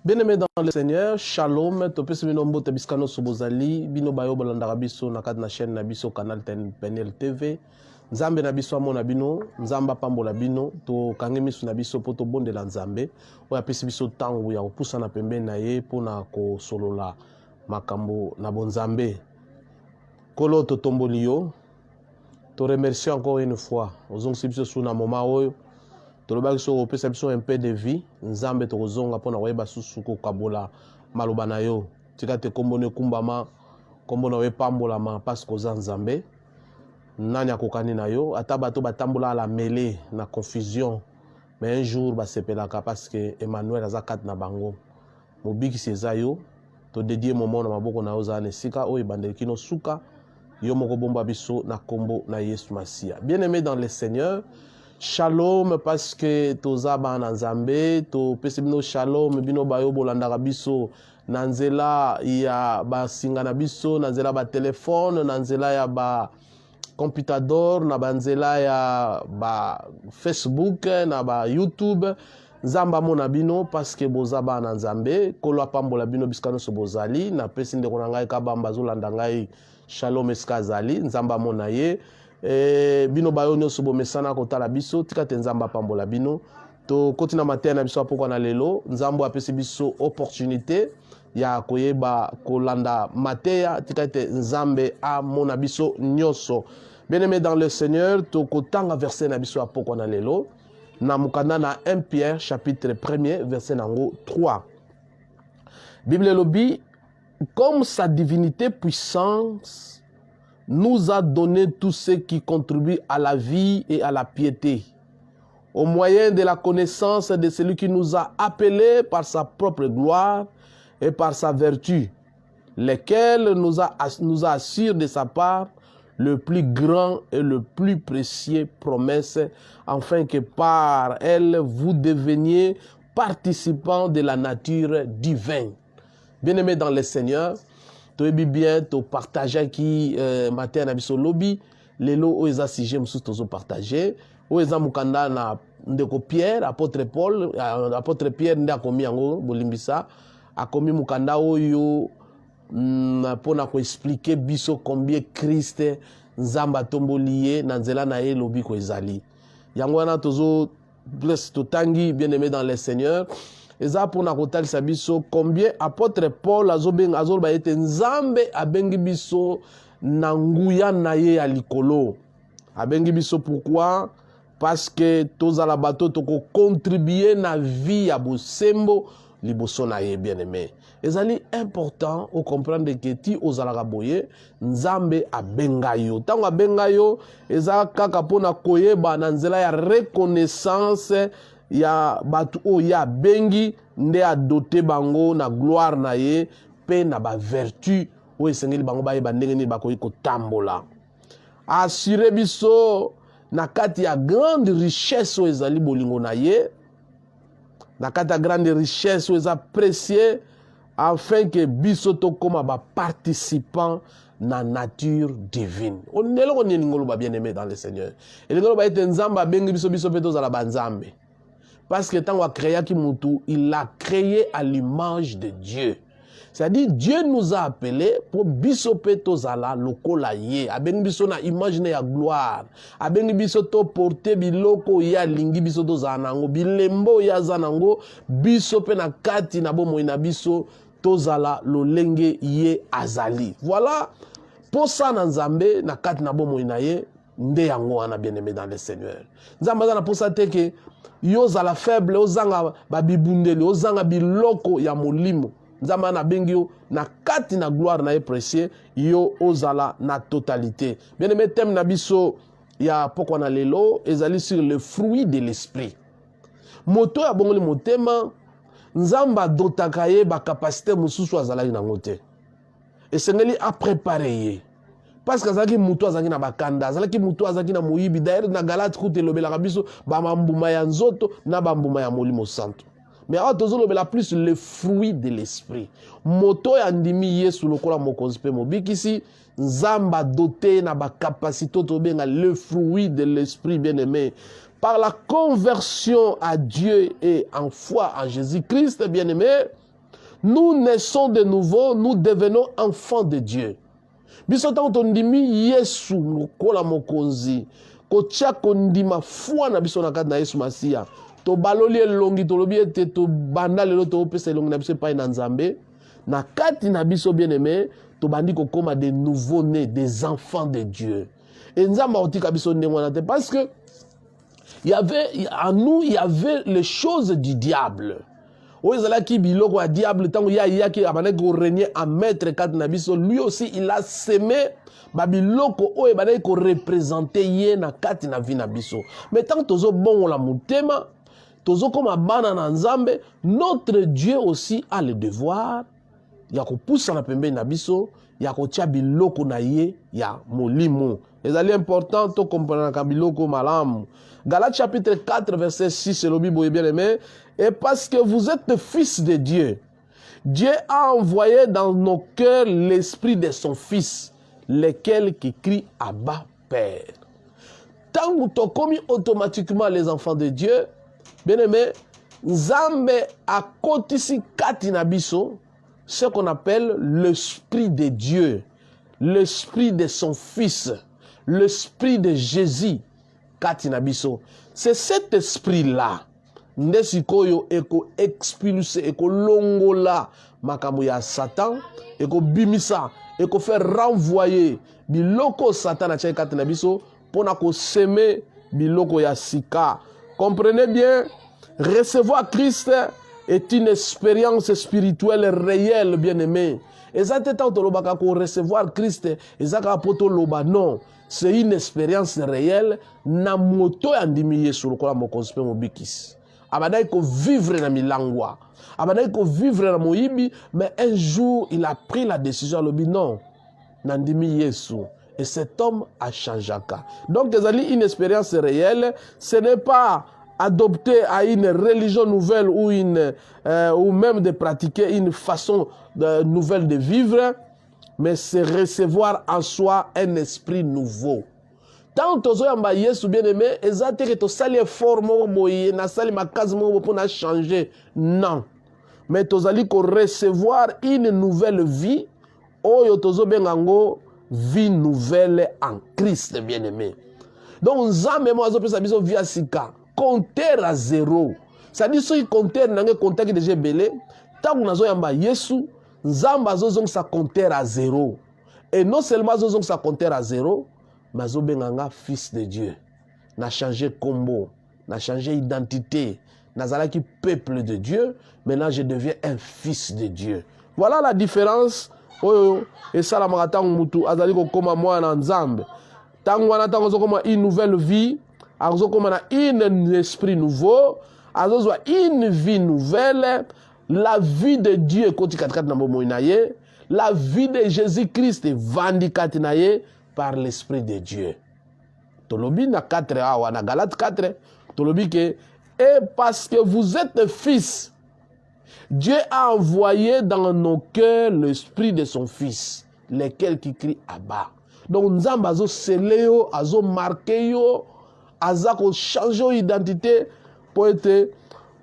Bien-aimés dans le Seigneur, Shalom, topesi bino mbote biskano sobozali, bino bayo bolandaka biso na kati na chaîne na biso Canal Penel TV. Nzambe na biso amona bino, nzamba pambola bino, to kangi misu na biso poto bonde la nzambe, oya pesi biso tangu ya opusa na pembe na ye pona ko solola makambo na bonzambe. Kolo to tomboli yo, to remercie encore une fois, ozongisi biso suna moma oyo, tolobaki so opesa biso un peu de vie nzambe tokozonga mpona koyeba susu kokabola maloba na yo tika te kombo ne kumbama kombo na yo epambolama mpasi koza nzambe nani akokani na yo ata bato batambola ala mele na confusion mais un jour basepelaka parce que Emmanuel aza kati na bango mobikisi eza yo todedie momo na maboko na yo ozala na esika oyo ebandeli kino suka yo moko bomba biso na kombo na Yesu Masia. Bien-aimé dans le Seigneur, Shalom parce que toza ba na nzambe to pesi bino shalom bino bayo bolandaka biso na nzela ya ba singa na biso na nzela ba telefone na nzela ya ba computador na ba nzela ya ba Facebook na ba YouTube nzamba mona bino parce que boza ba na nzambe kolo apambola bino biskano so bozali na pesi ndeko na ngai kabamba zolanda ngai shalom eskazali nzamba mona ye bino bayo nyonso bomesana kotala biso tika te nzamba pambola bino to kotina matin na biso apoko na lelo nzambo apesi biso opportunité ya koyeba kolanda mateya tika te nzambe amona biso nyonso. Bien-aimé dans le Seigneur to kotanga verset na biso apoko na lelo na mukanda na 1 Pierre chapitre 1er verset nango 3. Bible lobi comme sa divinité puissance nous a donné tout ce qui contribue à la vie et à la piété, au moyen de la connaissance de celui qui nous a appelés par sa propre gloire et par sa vertu, lesquels nous assurent de sa part le plus grand et le plus précieux promesse, afin que par elle vous deveniez participants de la nature divine. Bien-aimés dans le Seigneur, toyebi bien to partager qui matin na biso lobby lelo o eza sujet mususu tozo partager o eza mukanda na ndeko Pierre apôtre Paul apôtre Pierre nda komi yango bolimbisa akomi mukanda oyo pona ko expliquer biso combien Christ nzamba tombolié na nzela na ye lobi ko ezali yango wana tozo bless totangi bien-aimé dans le Seigneur. Eza pona kotalisa biso combien apôtre Paul azoba ete nzambe abengi biso na nguya na ye ya likolo. Abengi biso pourquoi? Parce que tozala bato toko contribuer na vie ya bosembo liboso na ye bien-aimé. Ezali important o comprendre que ti ozalaka boye nzambe abenga yo. Tango abenga yo eza kaka pona koyeba na nzela ya reconnaissance ya batu o ya bengi nde adote bango na gloire na ye pe na ba vertu o esengeli bango ba yeba ndenge nini bakoki kotambola assuré biso na kati ya grande richesse o ezali bolingo na ye na kati ya grande richesse o eza précieux afin que biso tokoma ba participant na nature divine. On est là on est ngolo ba bien-aimé dans le Seigneur. Et ngolo ba ete nzamba bengi biso biso pe tozala ba nzambe. Parce que tant qu'on a créé Kimutu, il l'a créé à l'image de Dieu. C'est-à-dire, Dieu nous a appelés pour bisoper tozala lokola ye. Abengi biso na image na ya gloire. Abengi biso to porter biloko ya lingi biso tozala nango. Bilembo ya zanango. Bisope na kati na bomo ina biso tozala lolenge ye azali. Voilà. Pour ça na nzambe na kati na bomo ina ye. Nde yango wana bien-aimé dans le Seigneur. Nzamba za na pour ça te que yo zala faible ozanga babibundeli ozanga biloko ya molimo nzamba na bengi yo na kati na gloire na ye précieux yo ozala na totalité. Bien-aimé thème na biso ya poko na lelo ezali sur le fruit de l'esprit. Moto ya bongoli motema nzamba dotaka ye ba capacité mususu azalaki nango te. Esengeli a préparer ye. Parce que azalaki mutu azalaki na bakanda azalaki mutu azalaki na moyibi d'ailleurs na Galate kute lobela biso ba mambuma ya nzoto na bambuma ya molimo santo. Mais awa tozolobela plus le fruit de l'esprit. Moto ya ndimi Yesu lokola mokonzi pe mobikisi nzamba doté na ba capacité tobenga le fruit de l'esprit bien-aimé par la conversion à Dieu et en foi en Jésus-Christ bien-aimé. nous naissons de nouveau, nous devenons enfants de Dieu. Biso tango tondimi Yesu lokola mokonzi, kotia kondima foi na biso na kati na Yesu Masia. To baloli elongi tolobi ete to banda lelo to pesa elongi na biso pa na Nzambe. Na kati na biso bien-aimé, to bandi kokoma des nouveaux-nés, des enfants de Dieu. Et Nzamba otika biso ndengwana te parce que en nous il y avait les choses du diable. Biloko a diable tango ya ki abane ko régner en maître kat na biso, lui aussi il a semé babiloko o ebane ko représenter ye na kati na vie na biso. Mais tant tozo bon la mutema, tozo koma bana na Nzambe, notre Dieu aussi a le devoir ya ko poussa na pembe na biso, ya ko tia biloko na ye ya molimo. Ezali important to comprendre ka biloko malamu. Galates chapitre 4 verset 6 c'est le Bible bien aimé. Et parce que vous êtes fils de Dieu, Dieu a envoyé dans nos cœurs l'esprit de son fils, lequel qui crie Abba Père. Tant que tu as commis automatiquement les enfants de Dieu, bien aimé, Nzambe a kotisi katina biso, ce qu'on appelle l'esprit de Dieu, l'esprit de son fils, l'esprit de Jésus katina biso. C'est cet esprit-là ndesikoyo eko expulser eko longola makambo ya Satan, eko bimisa, eko faire renvoyer biloko Satan a tia kati na biso pona ko semer biloko ya sika. Comprenez bien, recevoir Christ est une expérience spirituelle réelle, bien-aimé. Et ça te tant lobaka ko recevoir Christ, et ça ka poto loba non, c'est une expérience réelle na moto andimi Yesu lokola mokonzi mobikis. Abadai ko vivre na milangwa. Abadai ko vivre na moyibi, mais un jour il a pris la décision le non. Nandimi Yesu. Et cet homme a changé. Donc une expérience réelle, ce n'est pas adopter à une religion nouvelle ou ou même de pratiquer une façon nouvelle de vivre, mais c'est recevoir en soi un esprit nouveau. Tant que yamba Yesu bien aimé, ezate que to sali effort mo boye na sali makazi mo pour na changer. Non. Mais tozali ko recevoir une nouvelle vie, oyo tozo bengango vie nouvelle en Christ bien aimé. Donc nzambe mo azo pesa biso via sika, compteur à zéro. Ça dit ce compteur nangé compteur qui déjà belé, tant que nazo yamba Yesu, nzamba azo zong sa compteur à zéro. Et non seulement azo zong sa compteur à zéro, Mazo Benganga, fils de Dieu, n'a changé combo, n'a changé identité, n'a qui peuple de Dieu, maintenant je deviens un fils de Dieu. Voilà la différence. Et ça, la maratang mutu, azali ko koma moi na Nzambe. Tangwana tango koma une nouvelle vie, azo koma na un esprit nouveau, azo une vie nouvelle, la vie de Dieu koti katkat na momo inaye, la vie de Jésus-Christ vandi katinaye. Par l'Esprit de Dieu. Tolobi na 4 awa na Galates 4, tolobi que et parce que vous êtes fils, Dieu a envoyé dans nos cœurs l'esprit de son fils, lequel qui crie Abba. Donc Nzambe azo scellé yo, azo marqué yo, azako changer identité pour être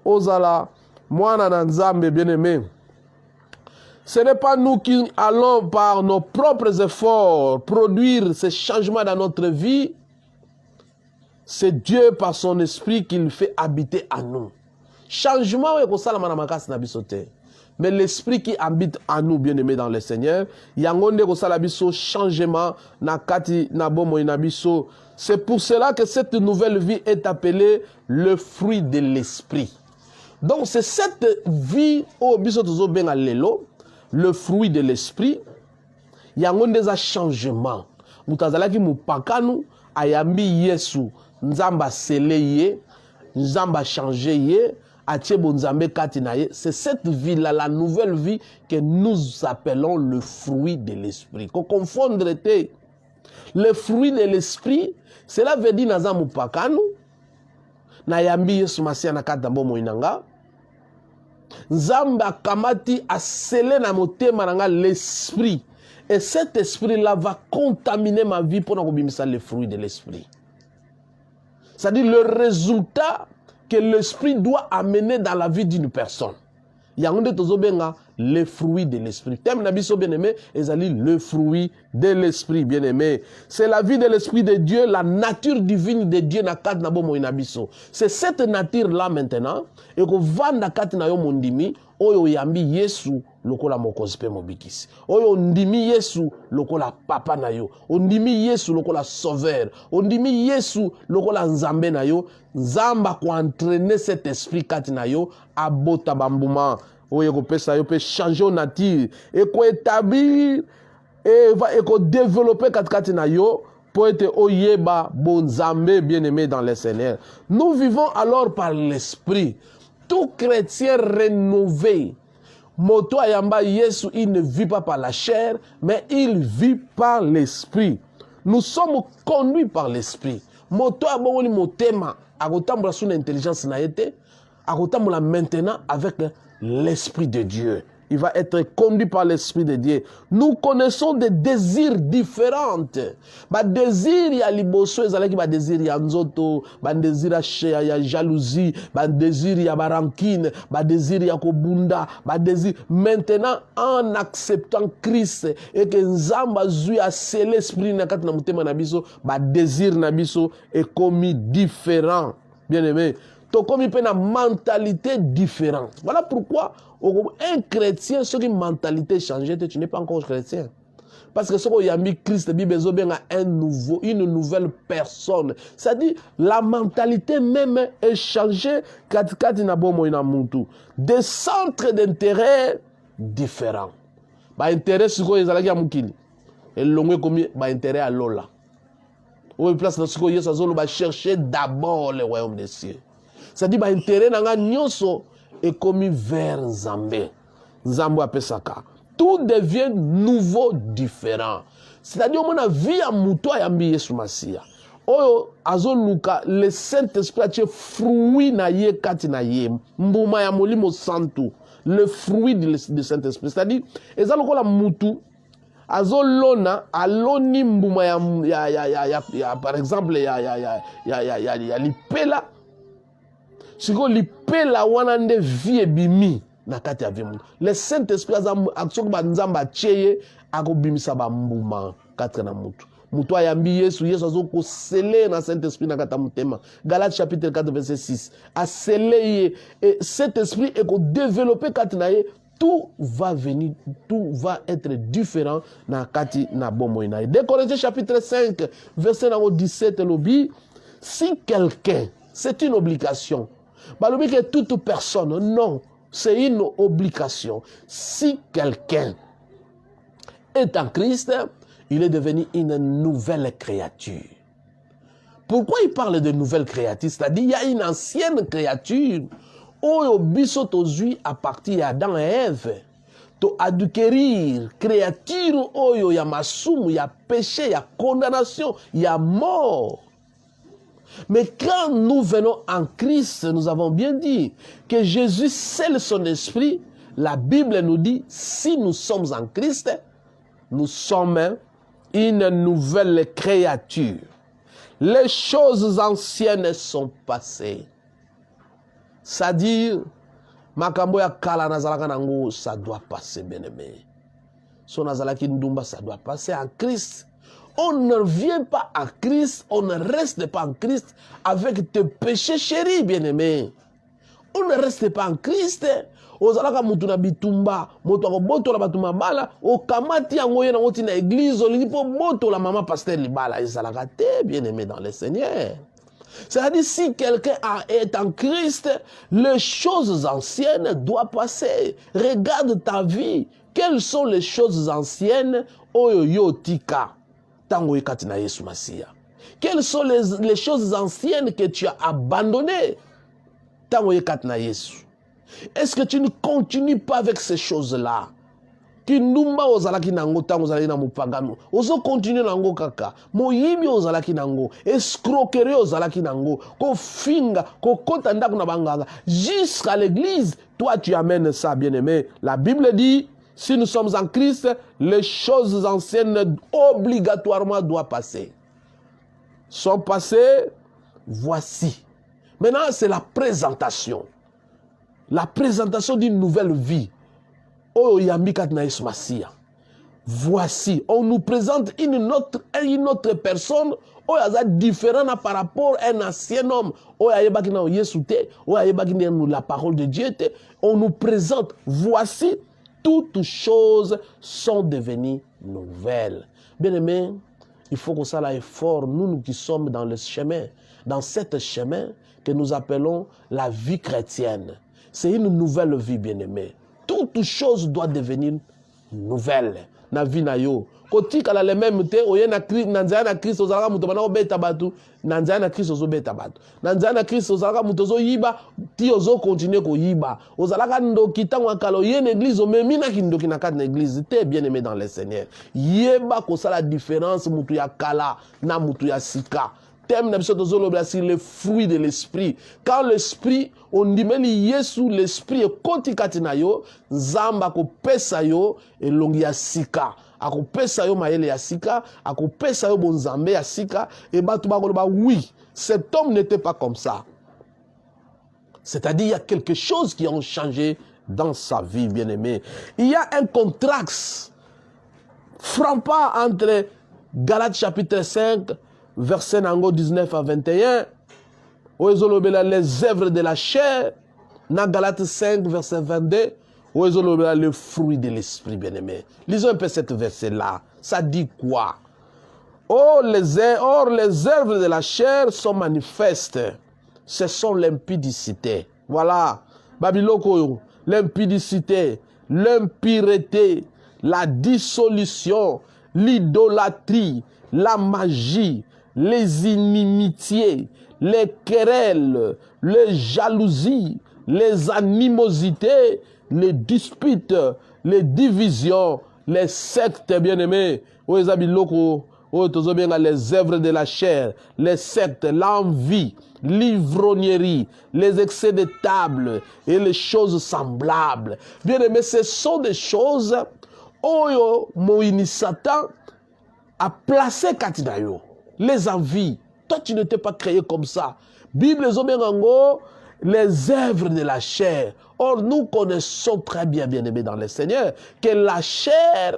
ozala mwana na Nzambe bien-aimé. Ce n'est pas nous qui allons par nos propres efforts produire ces changements dans notre vie. C'est Dieu par son esprit qui le fait habiter en nous. Changement, mais l'esprit qui habite en nous, bien-aimés dans le Seigneur, c'est pour cela que cette nouvelle vie est appelée le fruit de l'esprit. Donc c'est cette vie au bisotozo ben alelo. Le fruit de l'esprit, il y a un changement. Mutazalaki mupakanu ayambi Yesu nzamba seleye, nzamba changé ye, atiebo nzambe katinaye. C'est cette vie-là, la nouvelle vie que nous appelons le fruit de l'esprit. Qu'on confondre le fruit de l'esprit, cela veut dire naza mupakanu na yambi Yesu masia na katambo moinanga. Nzamba kamati a scellé na motema nanga l'esprit. Et cet esprit-là va contaminer ma vie pour n'obimisa le fruit de l'esprit. C'est-à-dire le résultat que l'esprit doit amener dans la vie d'une personne. Il y a un de tozobenga les fruits de l'esprit. Thème nabiso bien-aimé, ezali le fruit de l'esprit bien-aimé. C'est la vie de l'esprit de Dieu, la nature divine de Dieu na kat na bomo inabiso. C'est cette nature là maintenant et ko vanda kat na yo mondimi oyo yambi Yesu lokola mokonzi pe mobikisi. Oyo ndimi Yesu lokola papa na yo. Ondimi Yesu lokola sauveur. Ondimi Yesu lokola nzambe na yo. Nzamba ko entraîner cet esprit kat na yo abota bambuma. Oyo ko pesa yo pe changer nature et ko établir et ko développer kat na yo pour être oyeba bon nzambe bien-aimé dans le Seigneur. Nous vivons alors par l'esprit. Tout chrétien rénové, Moto Ayamba Yesu, il ne vit pas par la chair, mais il vit par l'esprit. Nous sommes conduits par l'esprit. Moto Abongoli Motema, agotambola sous l'intelligence naïté, agotambola maintenant avec l'esprit de Dieu. Il va être conduit par l'Esprit de Dieu. Nous connaissons des désirs différents. Ba désir ya liboso ezalaki ba désir ya nzoto, ba désir ya jalousie, ba désir ya rancune, ba désir ya kobunda, ba désir. Maintenant, en acceptant Christ et que nzamba zui a scellé l'esprit na kati na mutema na biso, ba désir na biso est commis différent. Bien-aimé, to commis pe na mentalité différente. Voilà pourquoi un chrétien, ce qui mentalité changée, tu n'es pas encore chrétien. Parce que ce qu'il y a mis Christ, une nouvelle personne. C'est-à-dire, la mentalité même est changée. Des centres d'intérêt différents. Intérêt, c'est quoi? Et l'homme comme intérêt à Lola. Où il place dans ce qu'il y a, chercher d'abord le royaume des cieux. C'est-à-dire, intérêt dans la nyonso est commis vers Nzambe. Nzambe apesaka. Tout devient nouveau, différent. C'est-à-dire, on a vu à Mouto et à Yesu Masia. Oyo azoluka le Saint-Esprit a fruit na ye kati na ye. Mbuma ya molimo santu. Le fruit du Saint-Esprit. C'est-à-dire, ezaloko la Moutou. Azolona aloni mbuma ya par exemple ya lipela. Siko lipela wana nde vie bimi na kati ya vimu. Le Saint-Esprit aksoko ba nzamba cheye akobimisa ba mbuma kati na mutu. Mutu ayambi Yesu azoko scellé na Saint-Esprit na kata mutema. Galates chapitre 4 verset 6. A scellé et cet esprit est ko développer kati na ye, tout va venir, tout va être différent na kati na bomo ina. 2 Corinthiens chapitre 5 verset 17 lobi, si quelqu'un, c'est une obligation. Balobi que toute personne, non, c'est une obligation. Si quelqu'un est en Christ, il est devenu une nouvelle créature. Pourquoi il parle de nouvelle créature? C'est-à-dire il y a une ancienne créature oyo biso tozui à partir d'Adam et Ève. To adquérir créature oyo ya masumu, ya péché, ya condamnation, ya mort. Mais quand nous venons en Christ, nous avons bien dit que Jésus scelle son esprit. La Bible nous dit, si nous sommes en Christ, nous sommes une nouvelle créature. Les choses anciennes sont passées. C'est-à-dire, makambo ya kala nazalaka nango, ça doit passer, bien-aimé. So nazalaki ndumba, ça doit passer en Christ. On ne vient pas à Christ, on ne reste pas en Christ avec tes péchés chéris, bien-aimés. On ne reste pas en Christ. Ozalaka mutu na bitumba, moto ko boto la batuma bala, o kamati yango ye na ngoti na église, olingi po boto la maman pasteur libala, ezalaka te, bien-aimé dans le Seigneur. C'est-à-dire, si quelqu'un est en Christ, les choses anciennes doivent passer. Regarde ta vie. Quelles sont les choses anciennes? Oyo yo tika. Tango ekati na Yesu Masia. Quelles sont les choses anciennes que tu as abandonnées? Tango ekati na Yesu. Est-ce que tu ne continues pas avec ces choses-là? Kindumba ozalaki nango tango ozalaki na mupagano. Ozo continue nango kaka. Moyibi ozalaki nango. Escroquerie ozalaki nango. Ko finga, ko kota ndako na banganga. Jusqu'à l'église, toi tu amènes ça, bien-aimé. La Bible dit, si nous sommes en Christ, les choses anciennes obligatoirement doivent passer. Sont passées, voici. Maintenant, c'est la présentation. La présentation d'une nouvelle vie. Oh yambikat na Yesu Masia. Voici, on nous présente une autre personne oh yaza différent par rapport à un ancien homme. Oh yabaki na Yesu te, oh yabaki na la parole de Dieu te. On nous présente, voici, toutes choses sont devenues nouvelles. Bien-aimés, il faut que ça soit effort, nous qui sommes dans le chemin, dans cet chemin que nous appelons la vie chrétienne. C'est une nouvelle vie, bien-aimés. Toute chose doit devenir nouvelle. Na vie na yo. Koti kala le même te, oye na Christ ozalaka muto bana obeta batu, nanzaya na Christ ozo beta batu. Nanzaya na Christ ozalaka muto ozo yiba, ti ozo continue ko yiba. Ozalaka ndoki tango akalo ye na église omemina ki ndoki na kati na église, te bien aimé dans le Seigneur. Yeba ko sa la différence mutu ya kala na mutu ya sika. Thème na biso tozoloba sur les fruits de l'esprit. Quand l'esprit on dit meli Yesu l'esprit e koti kati na yo, nzamba ko pesa yo elongi ya sika. Akopesa yo mayele ya sika, akopesa yo bonzambe ya sika, et batu bakoloba oui, cet homme n'était pas comme ça. C'est-à-dire il y a quelque chose qui a changé dans sa vie, bien-aimé. Il y a un contraste frappant entre Galates chapitre 5, verset 19 à 21, où les œuvres de la chair, dans Galates 5, verset 22, où le fruit de l'esprit, bien-aimé. Lisons un peu cet verset-là. Ça dit quoi? Or, les œuvres de la chair sont manifestes. Ce sont l'impudicité. Voilà. Babiloko, l'impudicité, l'impureté, la dissolution, l'idolâtrie, la magie, les inimitiés, les querelles, les jalousies, les animosités, les disputes, les divisions, les sectes, bien-aimés, les œuvres de la chair, les sectes, l'envie, l'ivrognerie, les excès de table et les choses semblables. Bien-aimés, ce sont des choses où Moïse Satan a placé Katinayo. Les envies. Toi, tu n'étais pas créé comme ça. Bible les œuvres de la chair. Or, nous connaissons très bien, bien-aimés dans le Seigneur, que la chair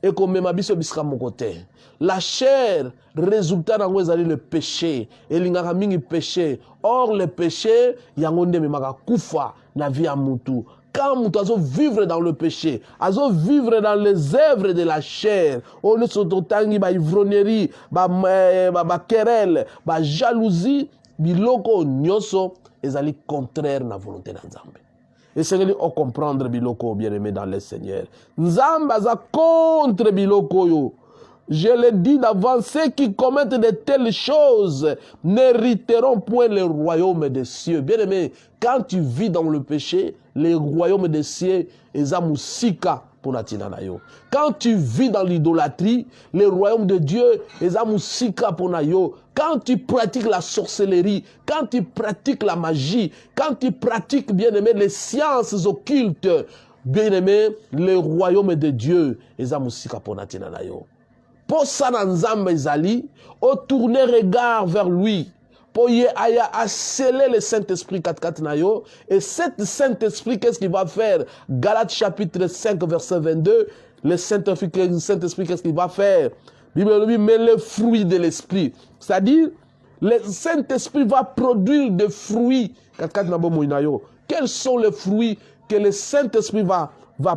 est comme mon côté. La chair, résultat dans le péché. Et l'ingaramingi péché. Or, le péché, yangonde memaka kufa na vie à mutu. Quand nous allons vivre dans le péché, allons vivre dans les œuvres de la chair, on ne s'autotangi ba ivrognerie, ba querelle, ba jalousie, biloko nyoso, ezali contraire na volonté na Nzambe. Et c'est ce qu'on comprendre biloko bien-aimé dans le Seigneur. Nzambe za contre biloko yo. Je le dis d'avance, ceux qui commettent de telles choses n'hériteront point le royaume des cieux. Bien-aimé, quand tu vis dans le péché, le royaume des cieux est amusika pour natina nayo. Quand tu vis dans l'idolâtrie, le royaume de Dieu est amusika pour nayo. Quand tu pratiques la sorcellerie, quand tu pratiques la magie, quand tu pratiques, bien-aimé, les sciences occultes, bien-aimé, le royaume de Dieu est amusika pour natina nayo. Pour ça, Nzambe ezali, au tourner regard vers lui, pour y sceller le Saint-Esprit 4 nayo, et cet Saint-Esprit, qu'est-ce qu'il va faire? Galates chapitre 5, verset 22, le Saint-Esprit, qu'est-ce qu'il va faire? Bible dit, mais le fruit de l'Esprit, c'est-à-dire, le Saint-Esprit va produire des fruits. Quels sont les fruits que le Saint-Esprit va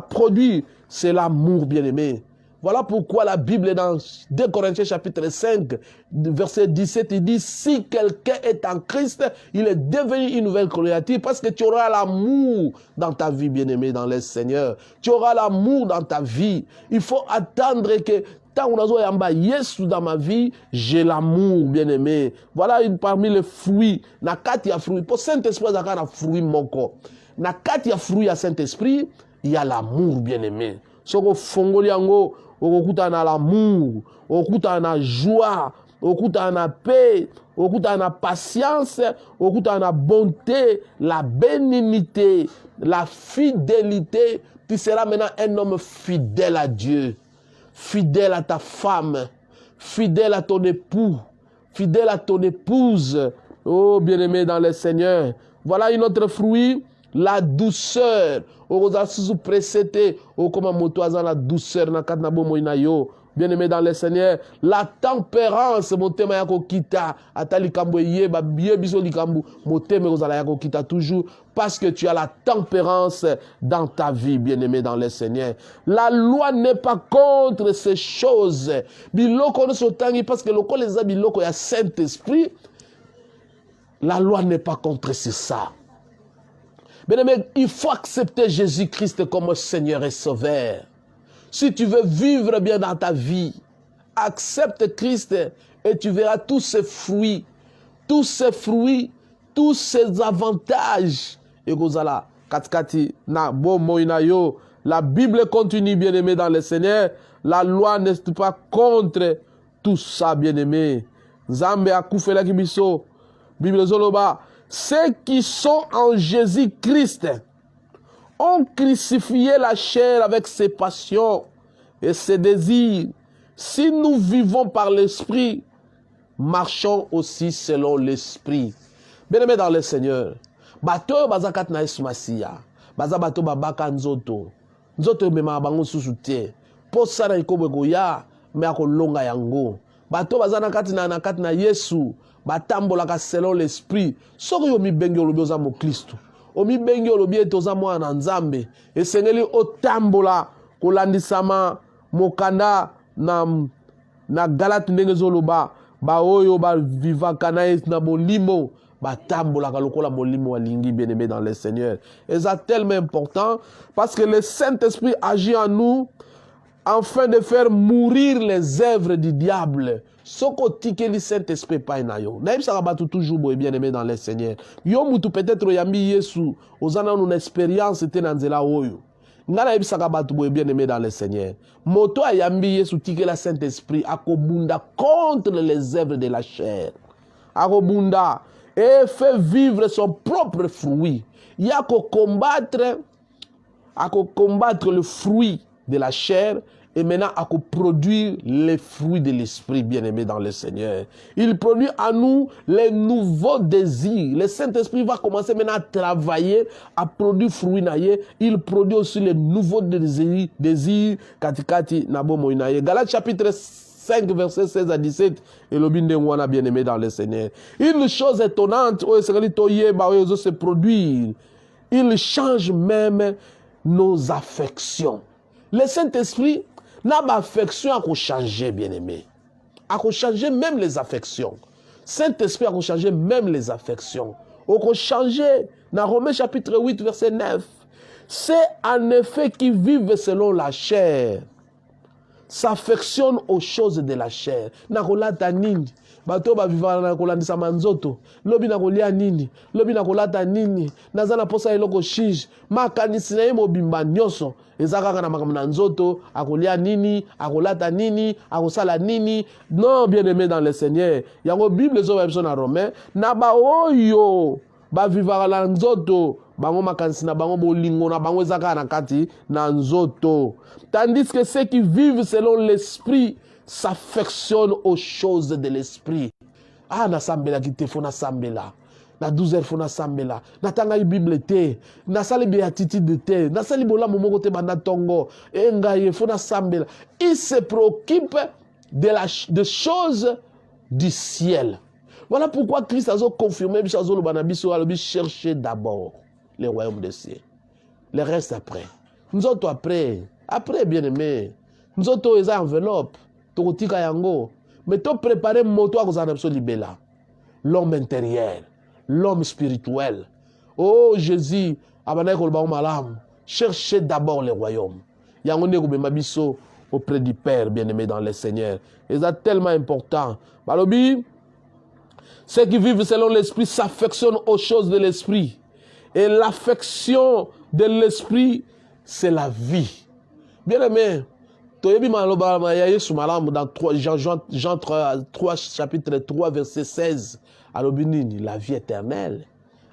produire? C'est l'amour, bien-aimé. Voilà pourquoi la Bible dans 2 Corinthiens chapitre 5, verset 17, il dit, si quelqu'un est en Christ, il est devenu une nouvelle créature parce que tu auras l'amour dans ta vie, bien-aimé, dans le Seigneur. Tu auras l'amour dans ta vie. Il faut attendre que tant on a Yesu dans ma vie, j'ai l'amour, bien-aimé. Voilà parmi les fruits. Na kati ya fruits. Pour Saint-Esprit, il y a fruit moko. Na kati ya fruits à Saint-Esprit, il y a l'amour, bien-aimé. Soko fongoli yango, okuta na l'amour, okuta na joie, okuta na paix, okuta na patience, okuta na bonté, la bénignité, la fidélité. Tu seras maintenant un homme fidèle à Dieu, fidèle à ta femme, fidèle à ton époux, fidèle à ton épouse. Oh bien-aimé dans le Seigneur. Voilà un autre fruit. La douceur. Okoza sous précédé. Okoma moto aza la douceur na kat na bomo ina yo. Bien-aimé dans le Seigneur, la tempérance, motema yako kita, atali kambo yeba, biso likambo, motema kozala yako kita toujours, parce que tu as la tempérance dans ta vie, bien-aimé dans le Seigneur. La loi n'est pas contre ces choses. Biloko no sotangi, parce que loko les biloko ya Saint-Esprit, la loi n'est pas contre ça. Bien-aimé, il faut accepter Jésus-Christ comme Seigneur et Sauveur. Si tu veux vivre bien dans ta vie, accepte Christ et tu verras tous ses fruits, tous ces avantages. Et gozala, katkati na bo moina yo, la Bible continue, bien-aimé dans le Seigneur. La loi n'est pas contre tout ça, bien-aimé. Zambe akufela kibiso, Bible zoloba, ceux qui sont en Jésus-Christ ont crucifié la chair avec ses passions et ses désirs. Si nous vivons par l'Esprit, marchons aussi selon l'Esprit. Bien-aimés dans le Seigneur, bato bazakat na esmasia, baza bato babaka nzoto, nzoto mema bango susute, posa na ikobo goya, me akolonga yango. Bato baza na kati na Yesu, batambolaka selon l'Esprit. Soko yo mi bengi olobi oza mo Kristo. Omi bengi olobi etoza mwana Nzambe esengeli otambola kolandisama mokanda na Galate ndenge zoloba ba oyo ba vivaka na molimo batambolaka lokola molimo walingi, bien-aimé dans le Seigneur. Et c'est tellement important parce que le Saint-Esprit agit en nous afin de faire mourir les œuvres du diable. Soko tikeli Saint-Esprit pa na yo. Na ibisa kabatu toujours boy, bien-aimé dans le Seigneur. Yo mutu peut-être yambi Yesu, ozana une expérience te na nzela oyo. Ngana ibisa kabatu boy, bien-aimé dans le Seigneur. Moto yambi Yesu tikela Saint-Esprit akobunda contre les œuvres de la chair. Akobunda et fait vivre son propre fruit. Yako combattre le fruit de la chair et maintenant à produire les fruits de l'Esprit, bien-aimé dans le Seigneur. Il produit en nous les nouveaux désirs. Le Saint-Esprit va commencer maintenant à travailler, à produire fruits. Il produit aussi les nouveaux désirs. Katikati nabo moinaye. Galates chapitre 5, versets 16 à 17. Et le bien-aimé dans le Seigneur. Une chose étonnante, se produire. Il change même nos affections. Le Saint-Esprit n'a pas affection à changer, bien-aimé. À changer même les affections. Saint-Esprit a changer même les affections. À changer, dans Romains chapitre 8, verset 9. C'est en effet qui vivent selon la chair, s'affectionnent aux choses de la chair. Nakolata nini? Bato ba vivana na kolandisa manzoto. Lobi na kolia nini? Lobi na kolata nini? Nazana posa eloko shige. Makanisi na ye mobimba nyonso. Ezaka kana makambo na nzoto, akolia nini, akolata nini, akosala nini. Non, bien-aimé dans le Seigneur. Yango Bible zo ba biso na Romain, na ba oyo ba vivaka na nzoto, bango makanisi na bango bolingo na bango ezaka na kati na nzoto. Tandis que ceux qui vivent selon l'Esprit s'affectionnent aux choses de l'Esprit. Ah, na sambela ki te fo na sambela. Na 12 heures fo na sambela. Na tanga yi Bible te. Na sali béatitude te. Na sali bola momoko te banda tongo. E ngaye fo na sambela. Il se préoccupe de choses du ciel. Voilà pourquoi Christ a confirmé chercher d'abord le royaume des cieux. Le reste après. Nous autres après. Après, bien-aimé. Nous autres, les enveloppes. Tokotika yango. Mais tu préparer moto à libéla. L'homme intérieur. L'homme spirituel. Oh Jésus. Cherchez d'abord le royaume. Yango ne mabiso auprès du Père, bien-aimé dans le Seigneur. Et c'est tellement important. Balobi. Ceux qui vivent selon l'Esprit s'affectionnent aux choses de l'Esprit. Et l'affection de l'Esprit, c'est la vie. Bien-aimé, dans Jean 3, chapitre 3, verset 16, la vie éternelle.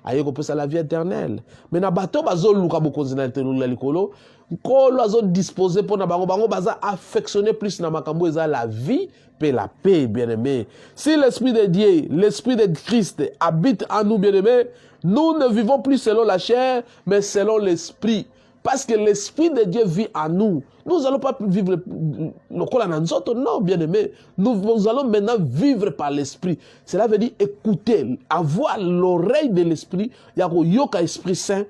aye kopesa la vie éternelle. Mais na bato bazoluka bokonzi na likolo, nkolo azo disposer pour na bango baza affectionné plus na makambo eza la vie et la paix, bien-aimé. Si l'esprit de Dieu, l'esprit de Christ habite en nous, bien-aimé, nous ne vivons plus selon la chair, mais selon l'esprit. Parce que l'Esprit de Dieu vit en nous. Nous n'allons pas vivre le col en nzoto, non, bien-aimé. Nous allons maintenant vivre par l'Esprit. Cela veut dire écouter, avoir l'oreille de l'Esprit. Yako yoka Esprit Saint.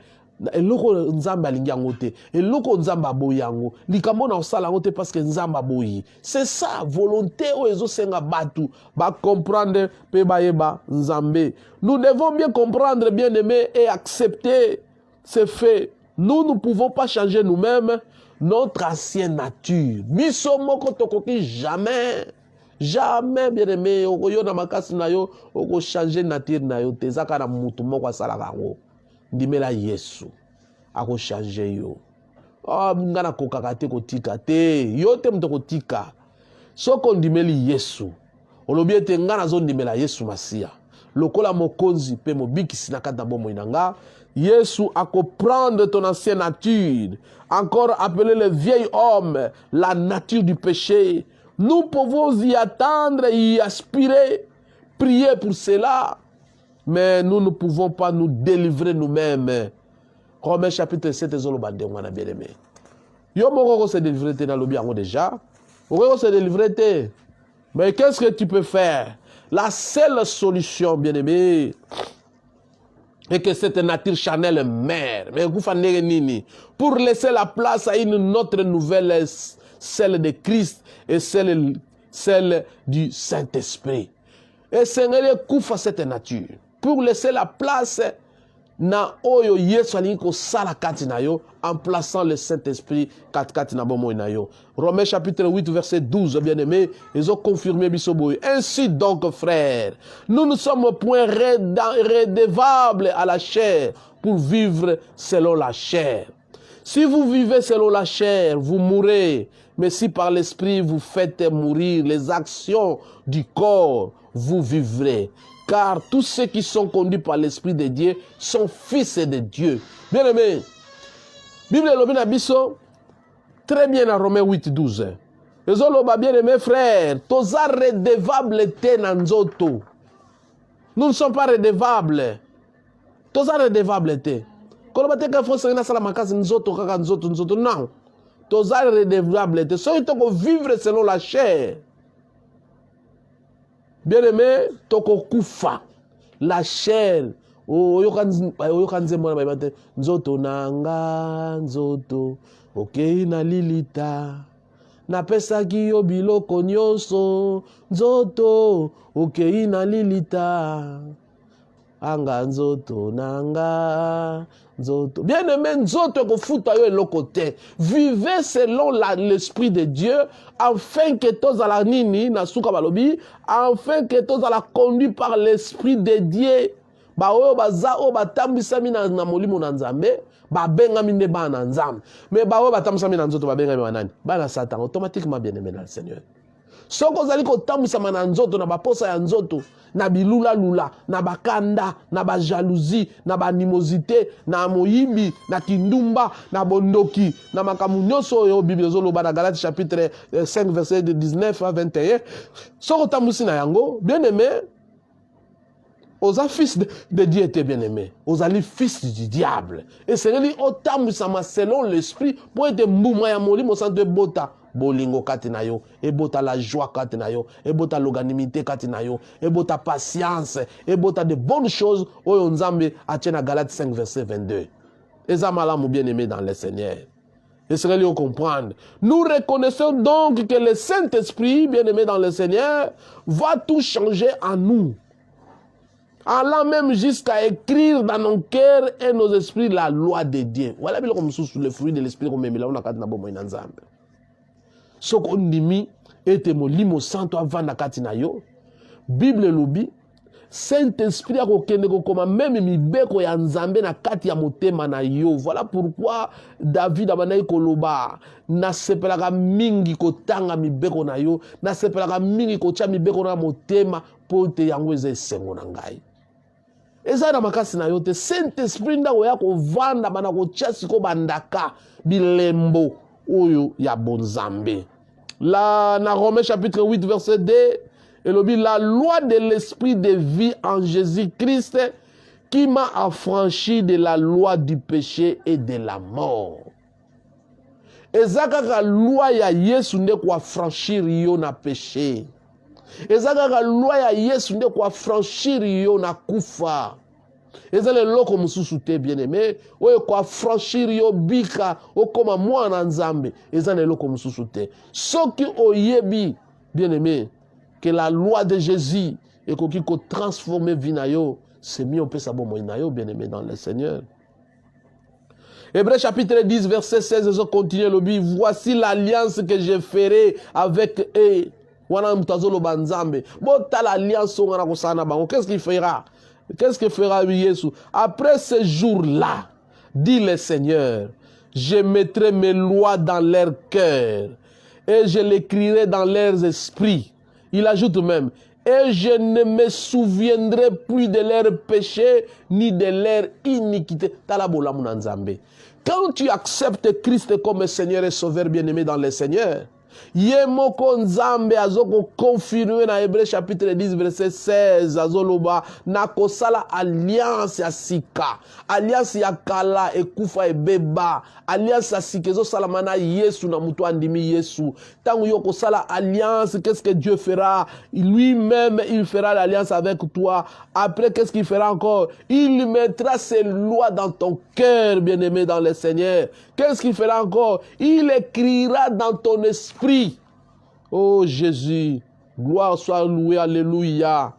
Eloko nzamba lingangote. Eloko nzamba boyango. Likambo na osala ngote parce que nzamba boyi. C'est ça, volonté o ezo senga batu. Ba comprendre pe ba yeba nzambe. Nous devons bien comprendre, bien-aimé, et accepter ces faits. Nous ne pouvons pas changer nous-mêmes notre ancienne nature. Biso moko tokoki jamais. Jamais, bien-aimé, okoyo na makasi na yo, oko changer nature na yo, tezaka na mutu moko asalaka ngo. Ndimela Yesu, ako changer yo. Oh, ngana kokaka te kotika te, yo te mto kotika. Soko ndimeli Yesu. Olobi ete ngana zo ndimela Yesu Masia. Lokola mokonzi pe mobikisi na kata bomo inanga. Yesu a comprendre ton ancienne nature, encore appelé le vieil homme, la nature du péché. Nous pouvons y attendre, y aspirer, prier pour cela, mais nous ne pouvons pas nous délivrer nous-mêmes. Romains chapitre 7, bien-aimé. Yo moko se délivrer dans le bien déjà. On se délivrer. Mais qu'est-ce que tu peux faire? La seule solution, bien-aimé, et que cette nature charnelle meurt. Mais pour laisser la place à une autre nouvelle, celle de Christ et celle du Saint-Esprit. Et Seigneur, koufa cette nature. Pour laisser la place na oyo Yesu alingi sala kati na yo en plaçant le Saint-Esprit kati na bomo na yo. Romains chapitre 8 verset 12, bien-aimé, ils ont confirmé bisoboy. Ainsi donc, frères, nous ne sommes point redevables à la chair pour vivre selon la chair. Si vous vivez selon la chair, vous mourrez. Mais si par l'Esprit vous faites mourir les actions du corps, vous vivrez. Car tous ceux qui sont conduits par l'Esprit de Dieu sont fils de Dieu. Bien-aimé, Bible Lobina Bisso, très bien à Romains 8, 12. Bien-aimé frère, toza redevable te nanzoto. Nous ne sommes pas redevables. Toza redevable te. Kolobate ka faut sengna sala makasi nzoto kaka nzoto non. Toza redevable te. So itoko vivre selon la chair. Bien-aimé, toko kufa, la chair, oyokanze mwana baibate, nzoto nanga, nzoto, okei na lilita, napesaki yo biloko nyonso, nzoto, okei na lilita, anga nzoto nanga, nzoto. Bien-aimé, nzoto kofuta yo eloko te. Vivez selon l'esprit de Dieu, afin que tous à la nini, na suka balobi, afin que tous à la conduit par l'esprit de Dieu. Ba oyo baza o batambisa mina na molimo na nzambe, ba benga mine ba na nzambe. Mais ba oyo batambisa mina nzoto ba benga mina nani? Ba na Satan automatiquement, bien-aimé dans le Seigneur. Soko zali ko tambisa mana nzoto na baposa ya nzoto, na bilula lula, na bakanda, na ba jalousie, na ba animosité, na moyimbi, na kindumba, na bondoki, na makamu nyonso yo Bible zoloba na Galates chapitre 5 verset de 19 à 21. Soko tambisi na yango, bien-aimé, aux fils de Dieu étaient bien-aimés, aux ali fils du diable. Et c'est lui au tambisa selon l'esprit pour être mbouma ya molimo sans de bota. Bolingo katinayo, et bota la joie katinayo, et bota l'organimité katinayo, et bota patience, et bota de bonnes choses. Oyo nzambe atiena Galates 5 verset 22. Et zamalamu bien-aimé dans le Seigneur. Et c'est là comprendre. Nous reconnaissons donc que le Saint-Esprit, bien-aimé dans le Seigneur, va tout changer en nous. Allant même jusqu'à écrire dans nos cœurs et nos esprits la loi de Dieu. Voilà bien comme sous le fruit de l'esprit comme on a quand on a nzambe. Soko ndimi ete molimo santo avanda katina yo. Bible lobi Saint-Esprit akokende kokoma même mibeko ya nzambe na kati ya motema na yo. Voilà pourquoi David abandai koloba na sepelaka mingi kotanga mibeko na yo, na sepelaka mingi kotia mibeko na motema po te yango eza esengo na ngai. eza na makasi na yo te. Saint-Esprit ndako ya kovanda bana kotia siko bandaka bilembo oyo ya bonzambe. Là, dans Romains chapitre 8 verset 2, elobi la loi de l'esprit de vie en Jésus-Christ qui m'a affranchi de la loi du péché et de la mort. Eza kaka loi ya Yesu nde kwa franchir yo na péché. Eza kaka loi ya Yesu nde kwa franchir yo na kufa. Eza le loko mususu te bien-aimé, oyo kwa franchir yo bika okoma mwana nzambe. Eza le loko mususu te. Soki oyebi bien-aimé que la loi de Jésus et qui ko transformer vie na yo, c'est mieux on peut savoir na yo bien-aimé dans le Seigneur. Hébreux chapitre 10 verset 16 je continue le bi, voici l'alliance que je ferai avec eux. Wana mutazolo banzambe. Bota l'alliance ngana ko sana bango. Qu'est-ce qu'il fera? Qu'est-ce que fera Jésus? Après ce jour-là, dit le Seigneur, je mettrai mes lois dans leur cœur et je l'écrirai dans leurs esprits. Il ajoute même, et je ne me souviendrai plus de leurs péchés ni de leur iniquité. Quand tu acceptes Christ comme Seigneur et Sauveur bien-aimé dans le Seigneur, Yemoko nzambe azoko confirmer na Hébreux chapitre 10 verset 16 azoloba na kosala alliance ya sika, alliance ya kala ekufa ebeba, alliance ya sika ezo salama na Yesu na mutu andimi Yesu. Tango yo kosala alliance, qu'est-ce que Dieu fera? Lui-même il fera l'alliance avec toi. Après qu'est-ce qu'il fera encore? Il mettra ses lois dans ton cœur, bien-aimé dans le Seigneur. Qu'est-ce qu'il fera encore? Il écrira dans ton esprit. Oh Jésus, gloire soit louée, alléluia.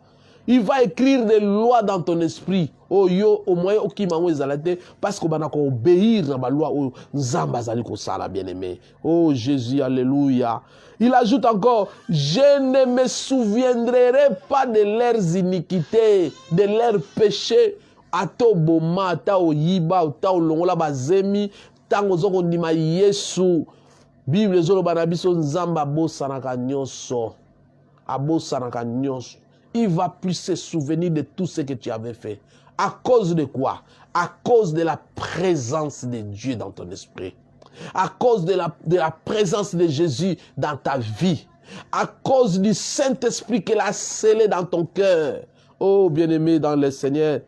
Il va écrire des lois dans ton esprit. Oh yo, au moins, ok, mango ezalate, parce qu'on va obéir dans la loi, oh, nzamba zali ko sala, bien-aimé. Oh Jésus, alléluia. Il ajoute encore, je ne me souviendrai pas de leurs iniquités, de leurs péchés. Ato boma, ata oyiba, ata olongola bazemi, tango zoko ndima Yesu. Bible zolo banabiso nzamba abosanaka nyonso. Abosanaka nyonso. Il va plus se souvenir de tout ce que tu avais fait. À cause de quoi? À cause de la présence de Dieu dans ton esprit. À cause de la présence de Jésus dans ta vie. À cause du Saint-Esprit qu'il a scellé dans ton cœur. Oh, bien-aimé dans le Seigneur.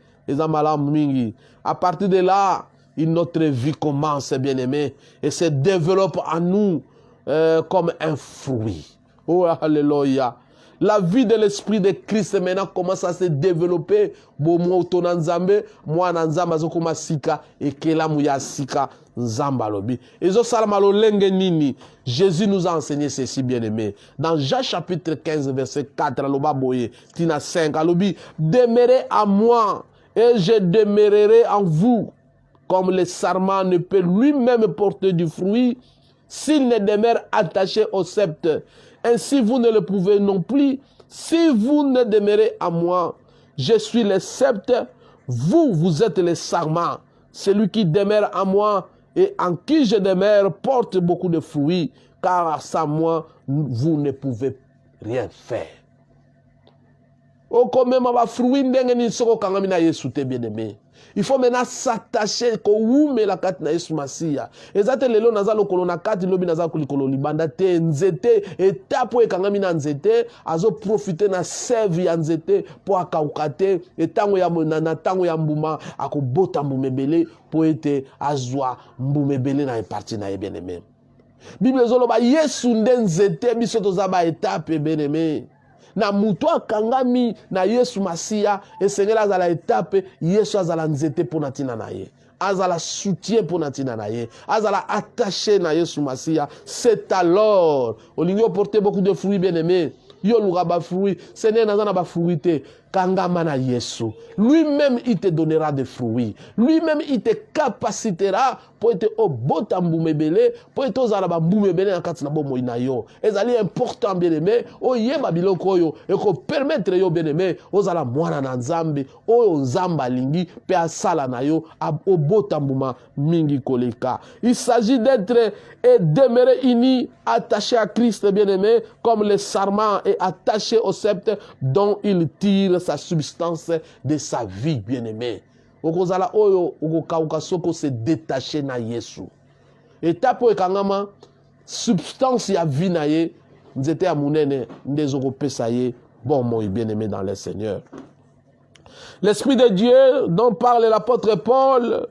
À partir de là, notre vie commence, bien-aimé, et se développe en nous comme un fruit. Oh, alléluia. La vie de l'esprit de Christ maintenant commence à se développer. Bomo tona nzambe, moi nzamba zokoma sika et kela muya sika nzamba lobi. Ezo salama lo lenge nini. Jésus nous a enseigné ceci, bien-aimé. Dans Jean chapitre 15 verset 4 aloba boye, tina 5 alobi, demeurez à moi et je demeurerai en vous. Comme le sarment ne peut lui-même porter du fruit s'il ne demeure attaché au sceptre. Ainsi, vous ne le pouvez non plus si vous ne demeurez à moi. Je suis le sceptre, vous êtes le sarment. Celui qui demeure à moi et en qui je demeure porte beaucoup de fruits, car sans moi, vous ne pouvez rien faire. Oh, comme même ma fruit ndengeni soko kangamina Yesu te bien-aimé. Il faut maintenant s'attacher ko wume la kati na Yesu Masia. Ezate lelo naza lokolo na kati lobi naza kulikolo libanda te nzete etapo ekangamina nzete azo profiter na sève ya nzete po akaukate etango ya monana tango ya mbuma akobota mbumebele po ete azwa mbumebele na parti na bien-aimé. Bible zoloba Yesu nde nzete biso tozaba étape bien-aimé. Na mutu akangami na Yesu Masia esengela azala etape Yesu azala nzete pona tina na ye. Azala soutien pona tina na ye. Azala attaché na Yesu Masia. C'est alors olingi porter beaucoup de fruits bien-aimés. Yo luga ba fruits, Seigneur nazana ba fruits te kangama na Yesu. Lui-même il te donnera des fruits. Lui-même il te capacitera pour être au bota mbumebele, pour être aux araba mbumebele na kati na bomo inayo. Ezali important bien-aimé, o yeba biloko yo et ko permettre yo bien-aimé aux ala mwana na nzambe, o nzamba lingi pe asala na yo au bota mbuma mingi koleka. Il s'agit d'être et demeurer unis, attachés à Christ bien-aimé, comme le sarment est attaché au sceptre dont il tire devenir sa substance de sa vie, bien-aimé. Okozala oyo okokauka soko se détacher na Yesu. Étape ekangama substance ya vie na ye nzete ya munene ndezoko pesa ye bon moi bien-aimé dans le Seigneur. L'Esprit de Dieu dont parle l'apôtre Paul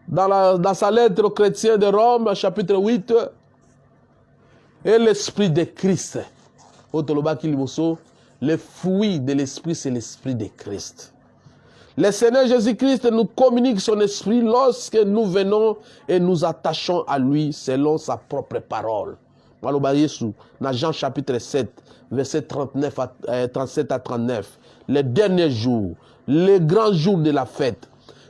dans sa lettre aux chrétiens de Rome, chapitre 8, est l'Esprit de Christ. Le fruit de l'Esprit, c'est l'Esprit de Christ. Le Seigneur Jésus-Christ nous communique son Esprit lorsque nous venons et nous attachons à lui selon sa propre parole. Dans Jean chapitre 7, verset 37 à 39, le dernier jour, le grand jour de la fête,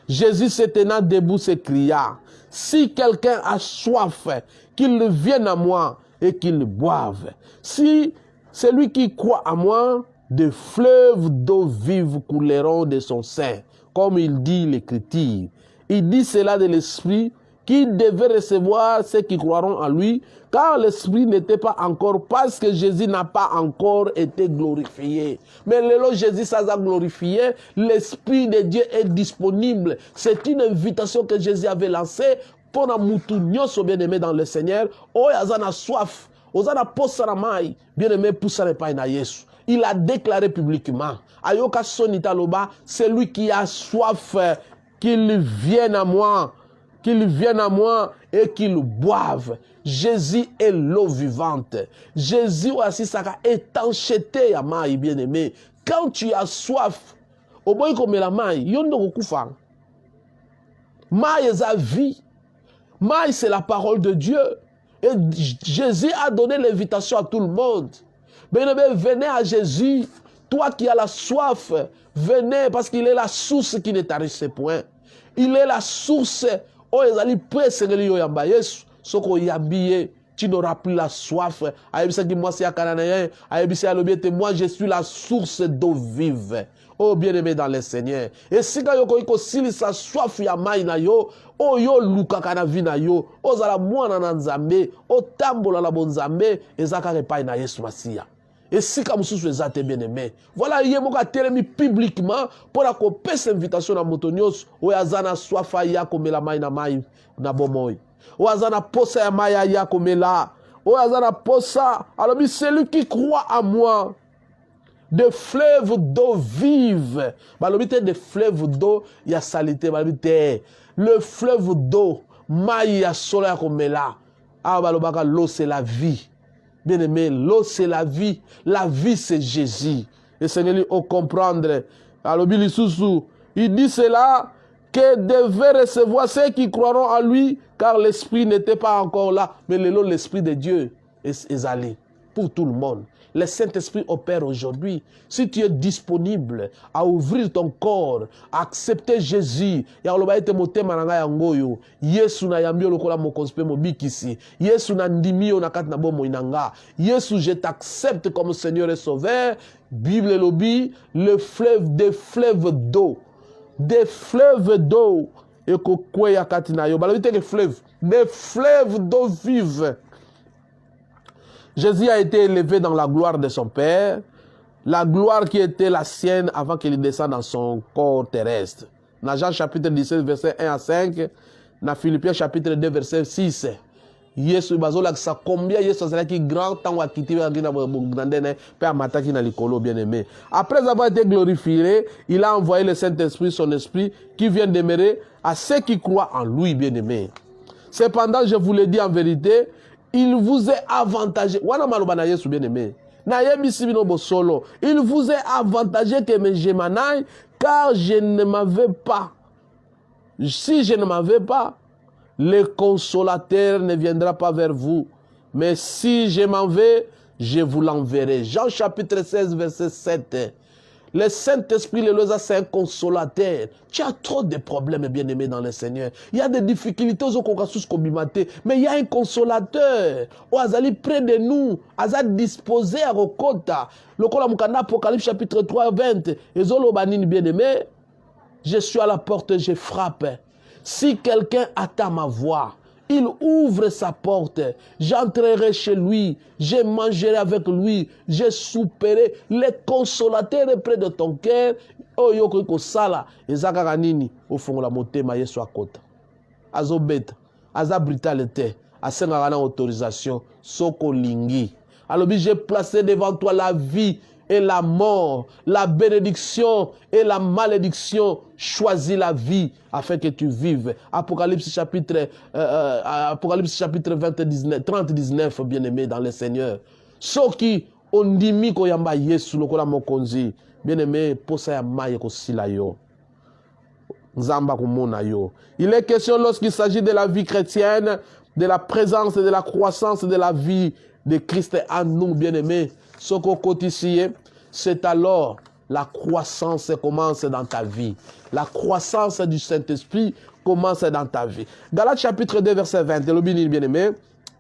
Jésus se tenant debout s'écria, « Si quelqu'un a soif, qu'il vienne à moi et qu'il boive. Si celui qui croit à moi, des fleuves d'eau vive couleront de son sein, comme il dit l'Écriture. Il dit cela de l'Esprit qui devait recevoir ceux qui croiront en lui, car l'Esprit n'était pas encore, parce que Jésus n'a pas encore été glorifié. Mais le Jésus s'est glorifié, l'Esprit de Dieu est disponible. C'est une invitation que Jésus avait lancée pour la moutounioso bien-aimé dans le Seigneur. Oh, yazana soif, ozana posaramai, bien-aimé poussane pa na Yesu. Il a déclaré publiquement, Ayoka Sonita Loba, c'est lui qui a soif, qu'il vienne à moi, et qu'il boive. Jésus est l'eau vivante. Jésus aussi saka étanchéité à maï bien-aimé. Quand tu as soif, au boy comme la maï, yondo kokufa. Maï est la vie. Maï c'est la parole de Dieu. Et Jésus a donné l'invitation à tout le monde. Bien-aimé, venez à Jésus. Toi qui as la soif, venez parce qu'il est la source qui ne tarisse point. Il est la source. Oh, ezali presse ngeli yo yamba Yesu. Soko yambiye, tu n'auras plus la soif. Aïbisa qui moi c'est à Cananaïen. Aïbisa lobiete, moi je suis la source d'eau vive. Oh, bien-aimé dans le Seigneur. Et si quand yoko iko sili sa soif ya mai na yo, oh yo luka kana vi na yo, oh zala mwana na nzambe, oh tambola la bonzambe, ezaka repai na Yesu Masia. Et si comme sous ezate bien-aimé. Voilà, il y a mon télémi publiquement pour la couper cette invitation à Motonios, ou azana soif ya comme la mai na bomoy. Ou azana posa ya mai ya comme la. Ou azana posa. Alors, c'est lui qui croit à moi. Des fleuves d'eau vive. Balobité des fleuves d'eau, il y a salité. Balobité, le fleuve d'eau, maï ya soleil comme là. Ah, balobaka, l'eau c'est la vie. Bien aimé, l'eau c'est la vie. La vie c'est Jésus. Et Seigneur, on comprendre. Alors, il dit cela que devait recevoir ceux qui croiront en lui, car l'esprit n'était pas encore là. Mais l'esprit de Dieu est allé pour tout le monde. Le Saint-Esprit opère aujourd'hui. Si tu es disponible à ouvrir ton corps, à accepter Jésus, Yesu na yambio lokola mokonspe mobikisi. Yesu na ndimio na kat na bomo inanga. Yesu, je t'accepte comme Seigneur et Sauveur. Bible lobby, le fleuve, des fleuves d'eau. Des fleuves d'eau. Et kokwe ya katina yo. Balabite que fleuve. Des fleuves d'eau vive. Jésus a été élevé dans la gloire de son Père, la gloire qui était la sienne avant qu'il descende dans son corps terrestre. Dans Jean chapitre 17, verset 1 à 5, dans Philippiens chapitre 2, verset 6, Yesu bazola sa combien Yesu a qui grand temps a quitté la grandene père mataki na likolo bien-aimé. Après avoir été glorifié, il a envoyé le Saint-Esprit, son esprit qui vient demeurer à ceux qui croient en lui bien-aimé. Cependant, je vous le dis en vérité, il vous est avantagé. Wana malobana Yesu bien-aimé. Na yebisi bino bosolo. Il vous est avantagé que me gemanaï, car je ne m'avais pas. Si je ne m'avais pas, le consolateur ne viendra pas vers vous. Mais si je m'en vais, je vous l'enverrai. Jean chapitre 16, verset 7. Le Saint-Esprit, c'est un consolateur. Tu as trop de problèmes, bien-aimés, dans le Seigneur. Il y a des difficultés aux mais il y a un consolateur. Azali près de nous, Azali disposé à Rokota. Le Kolamukana, Apocalypse chapitre 3, 20. Ezolo banini, bien-aimé, je suis à la porte, je frappe. Si quelqu'un attend ma voix il ouvre sa porte. J'entrerai chez lui, je mangerai avec lui, je souperai. Le consolateur est près de ton cœur. Oh yoko ko sala, ezaka nini ofongola motema Yesu akota. Azobeta, aza brutalité, asengaka na autorisation, soko lingi. Alors j'ai placé devant toi la vie et la mort, la bénédiction et la malédiction. Choisis la vie afin que tu vives. Apocalypse chapitre 30, 19, bien-aimé dans le Seigneur. Ceux qui ont dit ko yamba Yesu lokola mokonzi, bien-aimé, posa ya maye ko sila yo. Nzamba kumona yo. Il est question lorsqu'il s'agit de la vie chrétienne, de la présence et de la croissance de la vie de Christ en nous, bien-aimés. Ce qu'on côté, c'est alors la croissance commence dans ta vie. La croissance du Saint-Esprit commence dans ta vie. Galates chapitre 2, verset 20, le bien-aimé.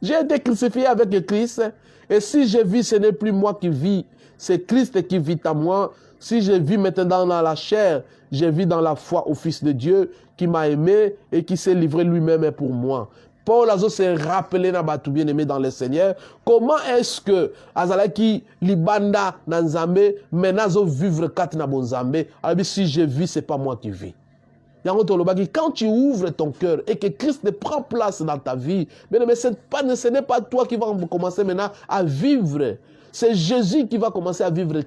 J'ai été crucifié avec le Christ, et si je vis, ce n'est plus moi qui vis, c'est Christ qui vit en moi. Si je vis maintenant dans la chair, je vis dans la foi au Fils de Dieu qui m'a aimé et qui s'est livré lui-même pour moi. Paul Azo s'est rappelé na batu bien-aimé dans le Seigneur. Comment est-ce que Azalaki libanda na Nzambe menazo vivre kat na bonzambe? Alors si je vis, c'est pas moi qui vis. Quand tu ouvres ton cœur et que Christ prend place dans ta vie, bien-aimé, ce n'est pas toi qui vas commencer maintenant à vivre. C'est Jésus qui va commencer à vivre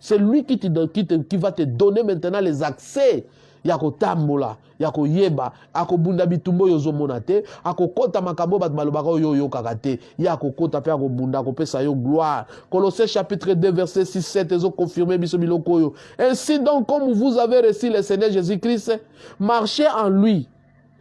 c'est lui qui va te donner maintenant les accès. Yako tambola, yako yeba, ako bunda bitumbo yozo monate, ako kota makambo bat balobaka yo kakate, yako kota pe ako bunda ko pesa yo gloire. Colossiens chapitre 2 verset 6 7 ezo confirmer biso biloko yo. Ainsi donc comme vous avez reçu le Seigneur Jésus-Christ, marchez en lui,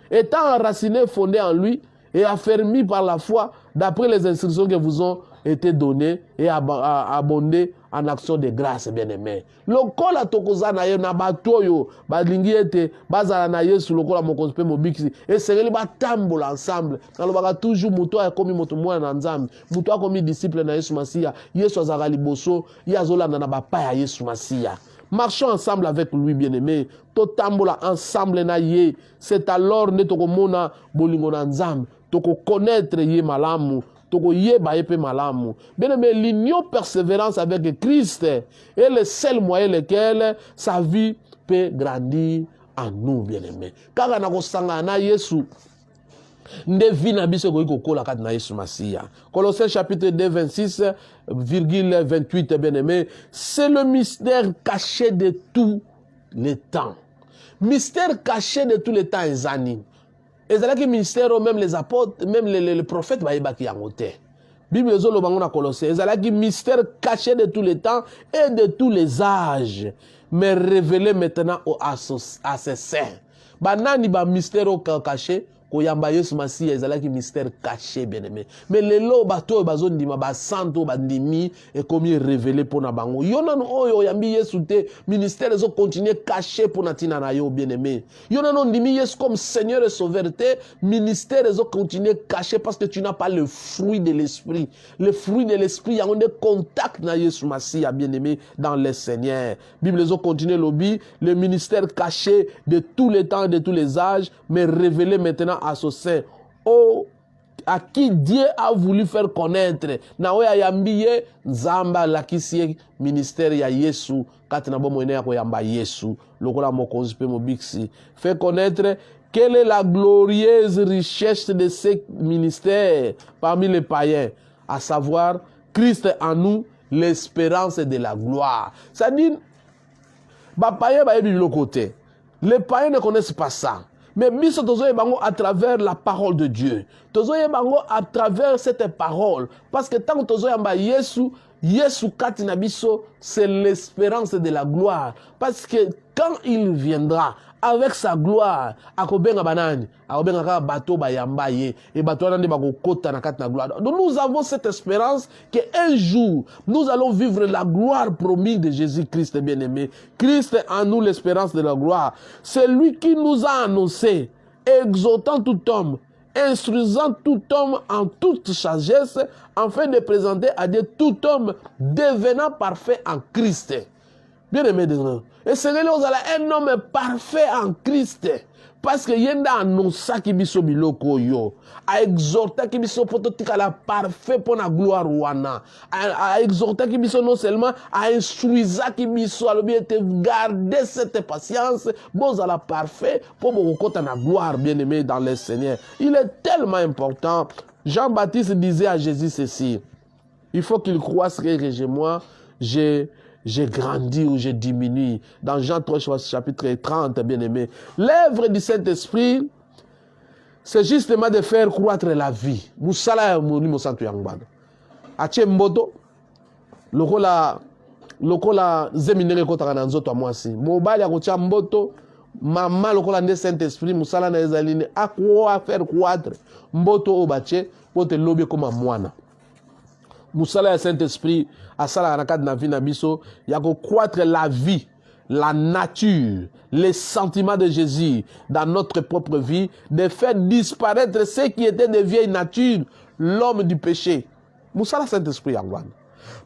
étant enraciné, fondé en lui et affermi par la foi d'après les instructions qui vous ont été données et abondées en action de grâce, bien-aimé. Lokola tokoza na ye na batoyo balingi ete bazala na Yesu lokola mokonzi pe mobiksi et sereli batambola ensemble. Nalobaka toujours muto akomi moto mwana na Nzambe, muto akomi disciple na Yesu Masia, Yesu azaka liboso, yazolanda na bapa ya Yesu Masia. Marchons ensemble avec lui, bien-aimé. Totambola ensemble na ye. C'est alors ne toko mona bolingo na Nzambe, toko connaître ye malamu. Bien-aimé, l'union persévérance avec Christ est le seul moyen lequel sa vie peut grandir en nous, bien-aimé. Car on a consangana na Yesu, ndevina biso ko kola kat na Yesu Masia. Colossiens chapitre 2 26,28, bien-aimé, c'est le mystère caché de tous les temps. Mystère caché de tous les temps, ezani. Et c'est là que ministère, même les apôtres, même les prophètes, qui ont été. Bible est dans Colossiens. Et c'est là que mystère caché de tous les temps et de tous les âges, mais révélé maintenant à ses saints. Banani ba mystère caché. Koyamba Yesu Masia ezalaki mystère caché, bien-aimé. Mais les lots bateau bazon dima ba santo bandimi et comme révélé pour na bango. Yonan oyo yambi Yesu te ministère ezo continuer caché pour natina na yo, bien-aimé. Yonan on dimi Yesu comme Seigneur et Sauveur te ministère ezo continuer caché parce que tu n'as pas le fruit de l'esprit. Le fruit de l'esprit y a un contact na Yesu Masia, bien-aimé, dans le Seigneur. Bible ezo continuer lobby le ministère caché de tous les temps, de tous les âges, mais révélé maintenant à ce sein, à qui Dieu a voulu faire connaître. Nawe ya yambiye nzamba lakisie ministère ya Yesu katina bomo ene ya yamba Yesu lokola mokonzi pe mobiksi fait connaître quelle est la glorieuse richesse de ce ministère parmi les païens, à savoir Christ en nous, l'espérance de la gloire. Ça dit, bah païens bah le côté. Les païens ne connaissent pas ça. Mais biso tozoye bango à travers la parole de Dieu. Tozoye bango à travers cette parole. Parce que tant que tozoye amba Yesu katina biso, c'est l'espérance de la gloire. Parce que quand il viendra avec sa gloire, akobenga banani, akobenga ka bato bayamba ye, et bato nande bako kota na katina gloire. Donc nous avons cette espérance qu'un jour, nous allons vivre la gloire promise de Jésus-Christ, bien-aimé. Christ en nous l'espérance de la gloire. C'est lui qui nous a annoncé, exhortant tout homme, instruisant tout homme en toute sagesse, afin de présenter à Dieu tout homme devenant parfait en Christ. Bien-aimé, et c'est un homme parfait en Christ. Parce que yenda annonça qui biso biloko yo, a exhorté qui biso pototika la parfait pour la gloire wana, a exhorté qui biso non seulement a instruisa qui biso a bien te garder cette patience, bon à la parfait pour vous compter la gloire bien aimé dans le Seigneur. Il est tellement important. Jean-Baptiste disait à Jésus ceci: il faut qu'il croisse que moi, j'ai grandi ou j'ai diminué. Dans Jean 3, chapitre 30, bien aimé. L'œuvre du Saint-Esprit, c'est justement de faire croître la vie. Moussala mouni mosantu yangbana. Ache mboto, lokola zeminere kota na nzoto amwasi. Mobali akotia mboto, mama lokola nde Saint-Esprit, moussala na ezaline, akwa faire croître. Mboto obache, pote lobe koma mwana. Moussala ya Saint-Esprit, à sala na kadna vie na biso, yako croître la vie, la nature, les sentiments de Jésus dans notre propre vie, de faire disparaître ce qui était de vieille nature, l'homme du péché. Moussala Saint-Esprit yangwan.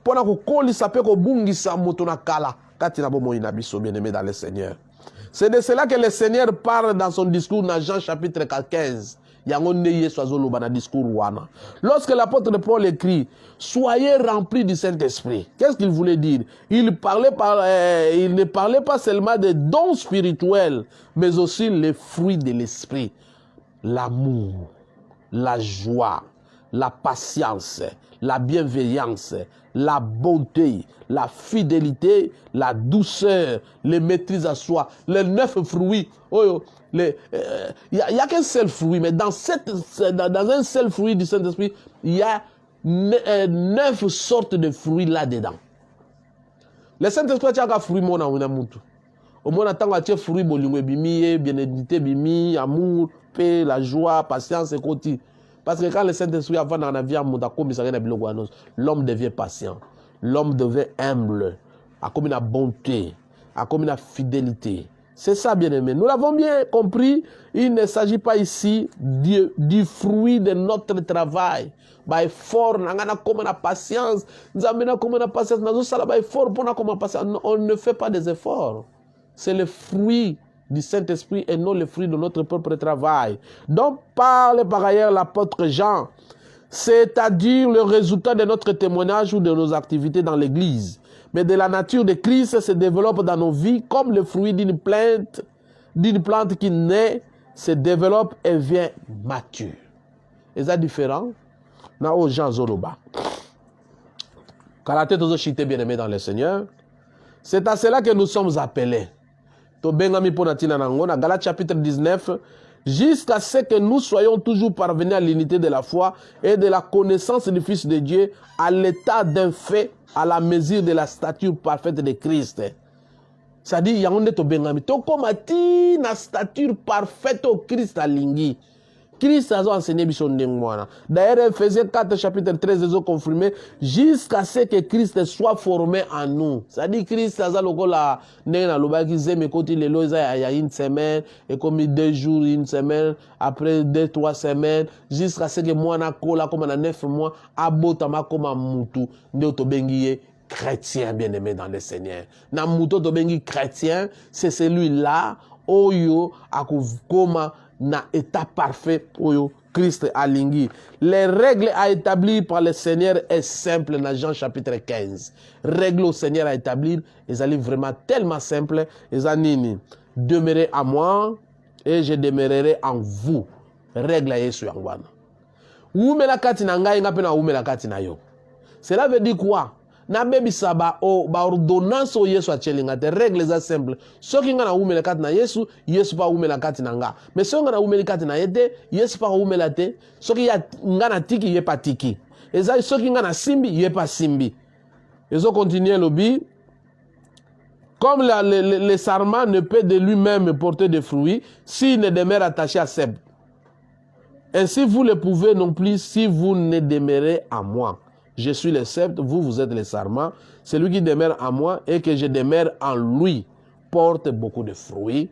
Pona ko koli sape ko bungisa moto na kala, kati na bomo ina biso bien-aimé dans le Seigneur. C'est de cela que le Seigneur parle dans son discours dans Jean chapitre 15. Lorsque l'apôtre Paul écrit « Soyez remplis du Saint-Esprit », qu'est-ce qu'il voulait dire? Il ne parlait pas seulement des dons spirituels, mais aussi les fruits de l'esprit. L'amour, la joie, la patience, la bienveillance, la bonté, la fidélité, la douceur, les maîtrises à soi, les 9 fruits. Il n'y a qu'un seul fruit, mais dans un seul fruit du Saint-Esprit, il y a 9 sortes de fruits là-dedans. Le Saint-Esprit, il y a un fruit, au moins, tant que tu as fruit, bien-aimé, bimi, amour, paix, la joie, patience et côté. Parce que quand le Saint-Esprit avant dans la vie, l'homme devient patient, l'homme devient humble, a comme une bonté, a comme une fidélité. C'est ça, bien-aimé. Nous l'avons bien compris. Il ne s'agit pas ici du fruit de notre travail. On ne fait pas des efforts. C'est le fruit du Saint-Esprit et non le fruit de notre propre travail. Donc parle par ailleurs l'apôtre Jean, c'est-à-dire le résultat de notre témoignage ou de nos activités dans l'Église. Mais de la nature de Christ se développe dans nos vies comme le fruit d'une plante qui naît, se développe et vient mature. Et ça différent? Na o Jean Zoroba. Karaté tozo chité bien aimé dans le Seigneur. C'est à cela que nous sommes appelés. To bengami ponatina nangona Galates chapitre 19. Jusqu'à ce que nous soyons toujours parvenus à l'unité de la foi et de la connaissance du Fils de Dieu, à l'état d'un fait, à la mesure de la stature parfaite de Christ. C'est-à-dire, il y a un to bengami. To komati na stature parfaite au Christ à lingi. Christ a enseigné bison ndengwana. D'ailleurs, Ephésiens 4, chapitre 13, ils ont confirmé jusqu'à ce que Christ soit formé en nous. C'est-à-dire, Christ a la nena lobaki zeme koti le loza il y a une semaine, et comme 2 jours, une semaine, après 2-3 semaines, jusqu'à ce que moi na kola comme na 9 mois, abotama comme un moutou, ne to bengiye chrétien bien-aimé dans le Seigneur. Na moutou to bengi chrétien, c'est celui-là, oyo akukoma na état parfait oyo Christ alingi. Les règles à établir par le Seigneur est simple dans Jean chapitre 15. Règles au Seigneur à établir, elles allaient vraiment tellement simple, elles allaient demeurer à moi et je demeurerai en vous. Règle à Yesu yangwana. Umela kati na ngai ngape na umela kati na yo. Cela veut dire quoi? Na bebi saba o ba ordonnance o Yesu achelinga te règles za simple. Soki nga na umela kati na Yesu, Yesu pa umela kati na nga. Mais soki nga na umela kati na yete, Yesu pa umela te. Soki ya nga na tiki ye pa tiki. Eza soki nga na simbi ye pa simbi. Ezo continuer lobi. Comme le sarment ne peut de lui-même porter de fruits s'il ne demeure attaché à seb. Ainsi vous le pouvez non plus si vous ne demeurez à moi. Je suis le sceptre, vous êtes le sarment. Celui qui demeure en moi et que je demeure en lui porte beaucoup de fruits,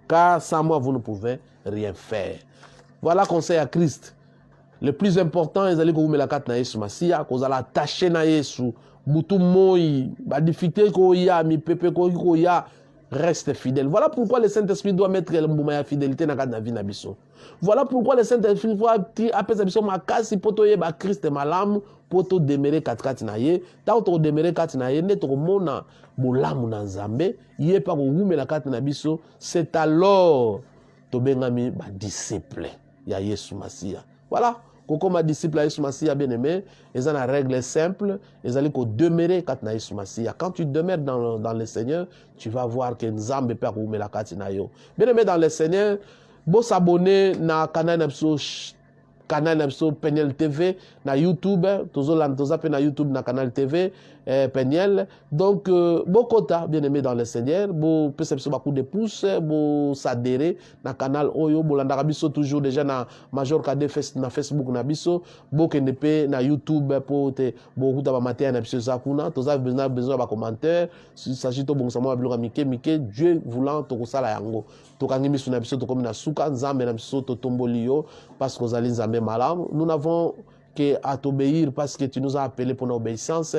car sans moi vous ne pouvez rien faire. Voilà conseil à Christ. Le plus important, c'est que vous mettez la carte na Yesu Masia, que vous allez attacher na Yesu, butu moi, ba difficulté ko ya, mi pepe ko ya, reste fidèle. Voilà pourquoi le Saint-Esprit doit mettre le mouvement de fidélité dans la vie de Voilà pourquoi le Saint-Esprit doit appeler ça ma casse pour te yeba Christ malam pour te demeurer katkati na ye. Tant que demeurer katkati na ye, ne to mona bolamu na Nzambe, yé pa ko wumela katkati na biso, c'est alors to bengami ba disciple ya Yesu Masia. Voilà. Comme ma disciple à Yesu Masia bien aimé, ils ont une règle simple, ils allaient demeurer quand na Yesu Masia. Quand tu demeures dans le Seigneur, tu vas voir que Nzambe peut roumer la katina yo. Bien aimé dans le Seigneur, bon s'abonner na canal Napso Peniel TV na YouTube, tozape na YouTube na canal TV Peniel. Donc bokota bien aimé dans le Seigneur, bo perception beaucoup de pouces, bo s'adhérer na canal Oyo, bo landaka biso toujours déjà na Major KD na Facebook na biso, bo kenepe na YouTube pour te bo kuta ba matin na biso zakuna, tozape besoin ba commentaire, s'il s'agit to bon samo ba mike Dieu voulant to kosala yango. To kangi biso na biso to comme na suka Nzambe na biso to tombolio parce que zali Nzambe malam. Nous n'avons qu'à t'obéir parce que tu nous as appelés pour l'obéissance,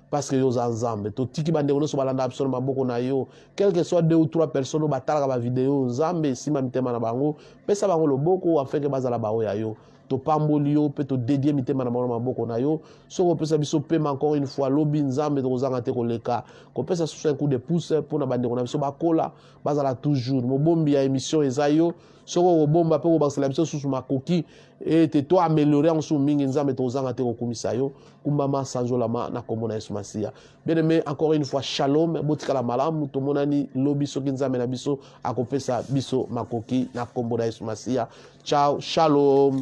parce que nous ensemble. Tout qui bande nous sur balanda absolument beaucoup na yo. Quel que soit 2 ou 3 personnes batala ba vidéo Nzambe si mitema na bango, pesa bango lo boko afin que bazala ba ya yo. To pambolio peut te dédier mitema na maboko na yo. So ko pesa biso paiement encore une fois lobi Nzambe to zanga te ko leka. Ko pesa sur un coup de pouce pour na bande na biso bakola bazala toujours. Mo bombi ya émission ezayo. Soko bomba pe ko basala biso sous makoki et te to améliorer en sous mingi Nzambe to zanga te ko kumisa yo kumbama sanjolama na komona Yesu Masia. Bien aimé encore une fois shalom botika la malamu to monani lobi soki Nzambe na biso akopesa biso makoki na kombo na Yesu Masia. Ciao, shalom.